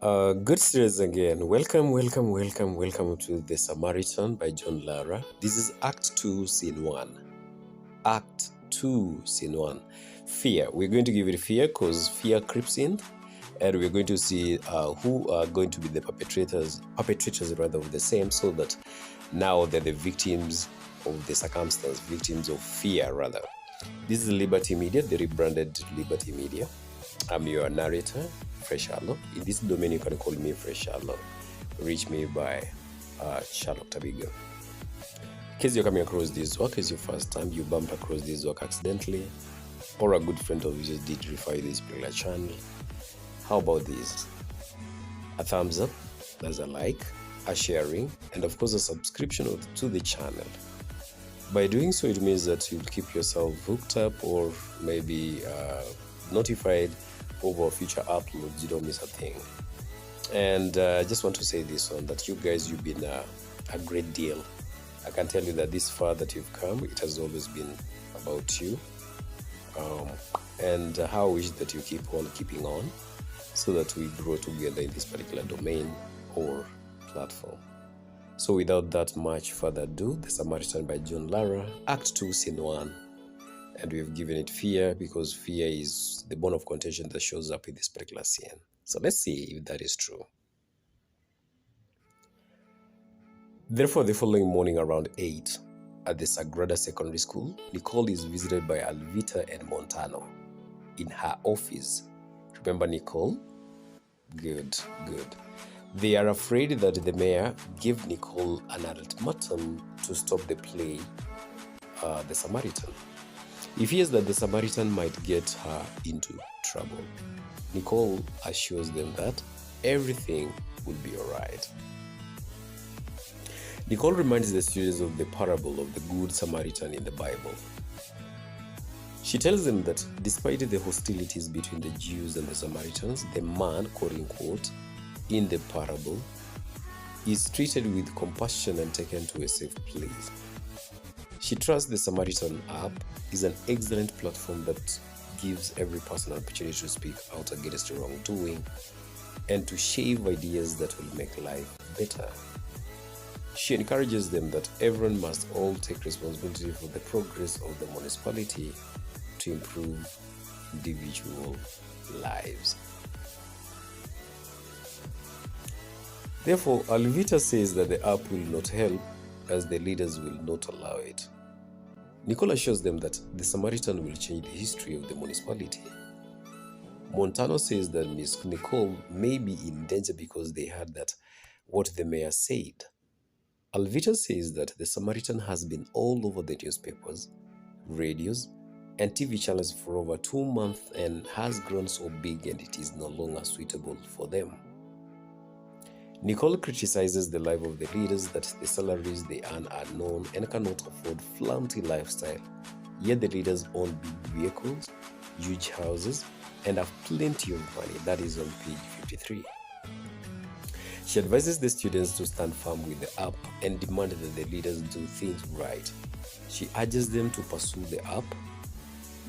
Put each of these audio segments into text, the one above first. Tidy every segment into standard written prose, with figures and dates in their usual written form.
Good students again. Welcome to The Samaritan by John Lara. This is Act 2, Scene 1. Act 2, Scene 1. Fear. We're going to give it fear because fear creeps in, and we're going to see who are going to be the perpetrators rather of the same, so that now they're the victims of the circumstance, victims of fear rather. This is Liberty Media, the rebranded Liberty Media. I'm your narrator, Fresh Harlow. In this domain, you can call me Fresh Harlow. Reach me by Sherlock Tabiga. In case you're coming across this work as your first time, you bumped across this work accidentally, or a good friend of yours just did refer this particular channel, how about this? A thumbs up, there's a like, a sharing, and of course a subscription to the channel. By doing so, it means that you'll keep yourself hooked up or maybe notified over future uploads. You don't miss a thing. And I just want to say this one, that you guys, you've been a great deal. I can tell you that this far that you've come, it has always been about you. And how I wish that you keep on keeping on so that we grow together in this particular domain or platform. So without that much further ado, The Samaritan by John Lara, Act 2, Scene 1. And we've given it fear because fear is the bone of contention that shows up in this particular scene. So let's see if that is true. Therefore, the following morning around 8 at the Sagrada Secondary School, Nicole is visited by Alvita and Montano in her office. Remember Nicole? Good. They are afraid that the mayor gave Nicole an ultimatum to stop the play, The Samaritan. He fears that the Samaritan might get her into trouble. Nicole assures them that everything will be alright. Nicole reminds the students of the parable of the Good Samaritan in the Bible. She tells them that despite the hostilities between the Jews and the Samaritans, the man, quote-unquote, in the parable is treated with compassion and taken to a safe place. She trusts the Samaritan app is an excellent platform that gives every person an opportunity to speak out against wrongdoing and to shave ideas that will make life better. She encourages them that everyone must all take responsibility for the progress of the municipality to improve individual lives. Therefore, Alvita says that the app will not help as the leaders will not allow it. Nicole assures them that the Samaritan will change the history of the municipality. Montano says that Miss Nicole may be in danger because they heard that what the mayor said. Alvita says that the Samaritan has been all over the newspapers, radios, and TV channels for over 2 months and has grown so big and it is no longer suitable for them. Nicole criticizes the life of the leaders, that the salaries they earn are known and cannot afford flaunty lifestyle, yet the leaders own big vehicles, huge houses, and have plenty of money. That is on page 53. She advises the students to stand firm with the app and demand that the leaders do things right. She urges them to pursue the app.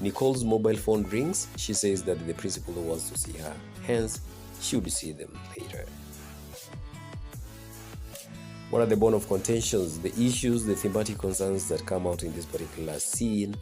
Nicole's mobile phone rings. She says that the principal wants to see her, hence she would see them later. What are the bone of contentions, the issues, the thematic concerns that come out in this particular scene,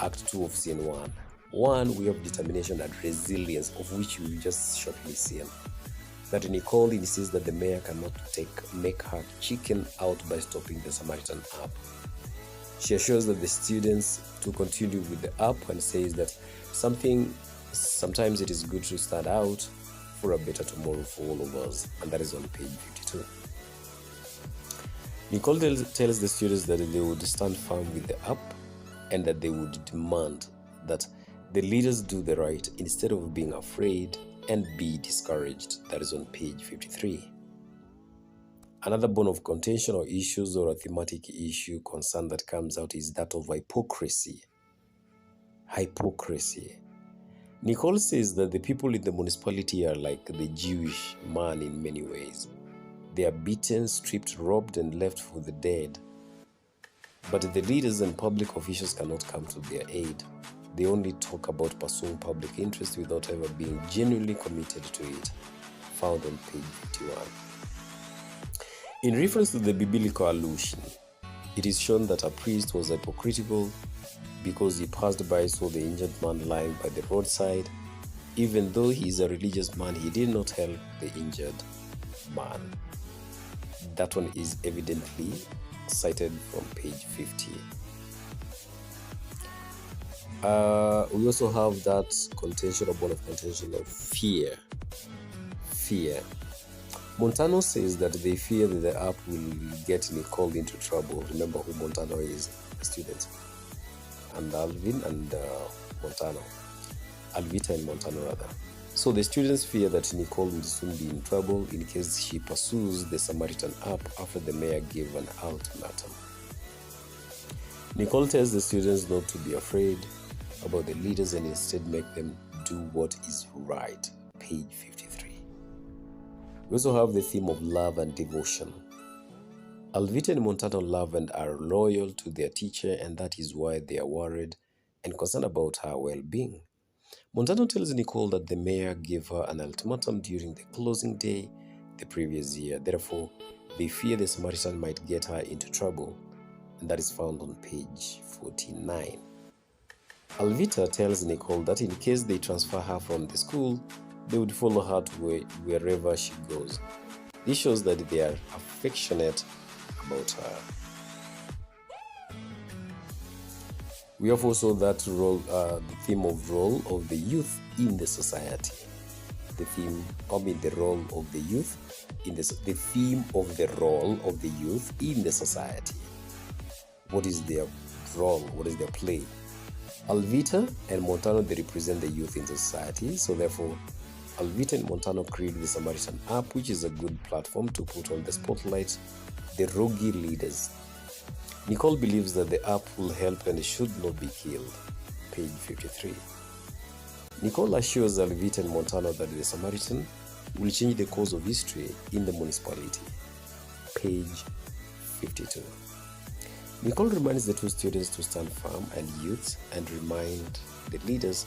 Act 2 of Scene 1? 1, we have determination and resilience, of which we've just shortly seen. That Nicole insists that the mayor cannot make her chicken out by stopping the Samaritan app. She assures that the students to continue with the app and says that sometimes it is good to stand out for a better tomorrow for all of us, and that is on page 52. Nicole tells the students that they would stand firm with the app and that they would demand that the leaders do the right instead of being afraid and be discouraged. That is on page 53. Another bone of contention or issues or a thematic issue concern that comes out is that of hypocrisy. Nicole says that the people in the municipality are like the Jewish man in many ways. They are beaten, stripped, robbed, and left for the dead. But the leaders and public officials cannot come to their aid. They only talk about pursuing public interest without ever being genuinely committed to it. found on page 51. In reference to the biblical allusion, it is shown that a priest was hypocritical because he passed by, saw the injured man lying by the roadside. Even though he is a religious man, he did not help the injured man. That one is evidently cited from page 50. We also have that contention, a bone of contention of fear. Montano says that they fear that the app will get Nicole into trouble. Remember who Montano is, a student. And Alvin and Montano. Alvita and Montano rather. So the students fear that Nicole will soon be in trouble in case she pursues the Samaritan app after the mayor gave an ultimatum. Nicole tells the students not to be afraid about the leaders and instead make them do what is right. Page 53. We also have the theme of love and devotion. Alvita and Montano love and are loyal to their teacher, and that is why they are worried and concerned about her well-being. Montano tells Nicole that the mayor gave her an ultimatum during the closing day the previous year. Therefore, they fear the Samaritan might get her into trouble, and that is found on page 49. Alvita tells Nicole that in case they transfer her from the school, they would follow her to wherever she goes. This shows that they are affectionate about her. We have also that role, the theme of role of the youth in the society. The theme of the role of the youth in the theme of the role of the youth in the society. What is their role? What is their play? Alvita and Montano, they represent the youth in the society. So therefore, Alvita and Montano create the Samaritan app, which is a good platform to put on the spotlight the rogue leaders. Nicole believes that the app will help and should not be killed. Page 53. Nicole assures Alvita and Montano that the Samaritan will change the course of history in the municipality. Page 52. Nicole reminds the two students to stand firm and youth and remind the leaders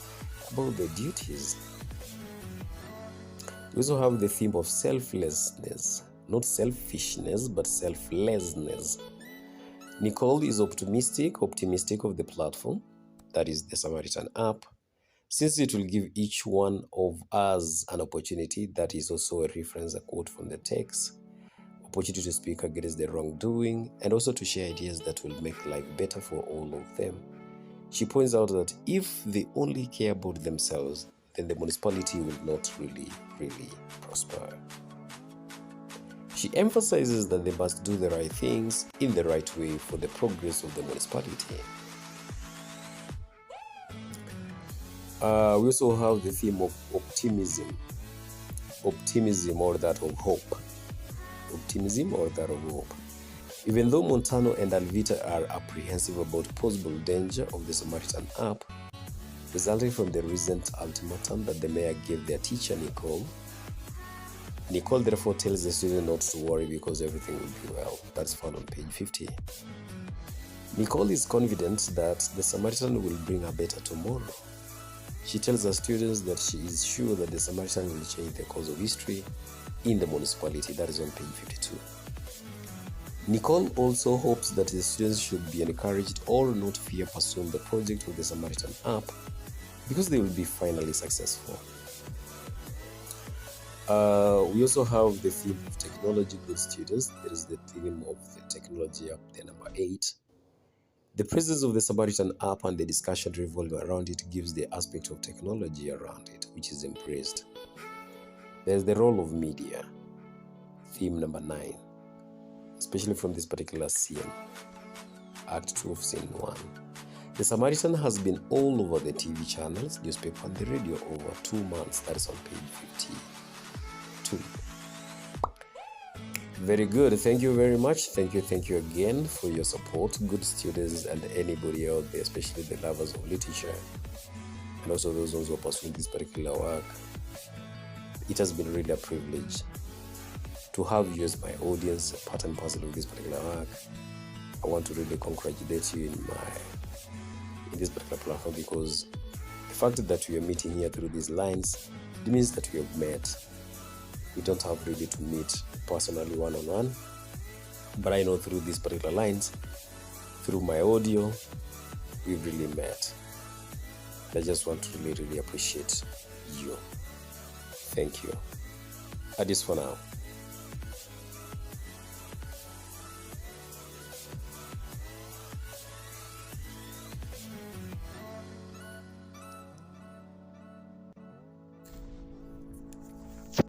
about their duties. We also have the theme of selflessness, not selfishness, but selflessness. Nicole is optimistic of the platform, that is the Samaritan app, since it will give each one of us an opportunity. That is also a reference, a quote from the text. Opportunity to speak against the wrongdoing and also to share ideas that will make life better for all of them. She points out that if they only care about themselves, then the municipality will not really prosper. She emphasizes that they must do the right things in the right way for the progress of the municipality. We also have the theme of optimism or that of hope. Optimism or that of hope. Even though Montano and Alvita are apprehensive about possible danger of the Samaritan app, resulting from the recent ultimatum that the mayor gave their teacher Nicole therefore tells the student not to worry because everything will be well. That's found on page 50. Nicole is confident that the Samaritan will bring a better tomorrow. She tells the students that she is sure that the Samaritan will change the course of history in the municipality. That is on page 52. Nicole also hopes that the students should be encouraged or not fear pursuing the project of the Samaritan app because they will be finally successful. We also have the theme of technology, good students. There is the theme of the technology up there, number 8. The presence of the Samaritan app and the discussion revolving around it gives the aspect of technology around it, which is embraced. There's the role of media, theme number 9, especially from this particular scene, Act 2 of Scene 1. The Samaritan has been all over the TV channels, newspaper, and the radio over 2 months. That is on page 52. Very good. Thank you very much. Thank you again for your support, good students and anybody out there, especially the lovers of literature and also those who are pursuing this particular work. It has been really a privilege to have you as my audience, part and parcel of this particular work. I want to really congratulate you in this particular platform, because the fact that we are meeting here through these lines, it means that we have met. We don't have really to meet personally one-on-one, but I know through these particular lines, through my audio, we've really met. I just want to really appreciate you. Thank you. Adios for now.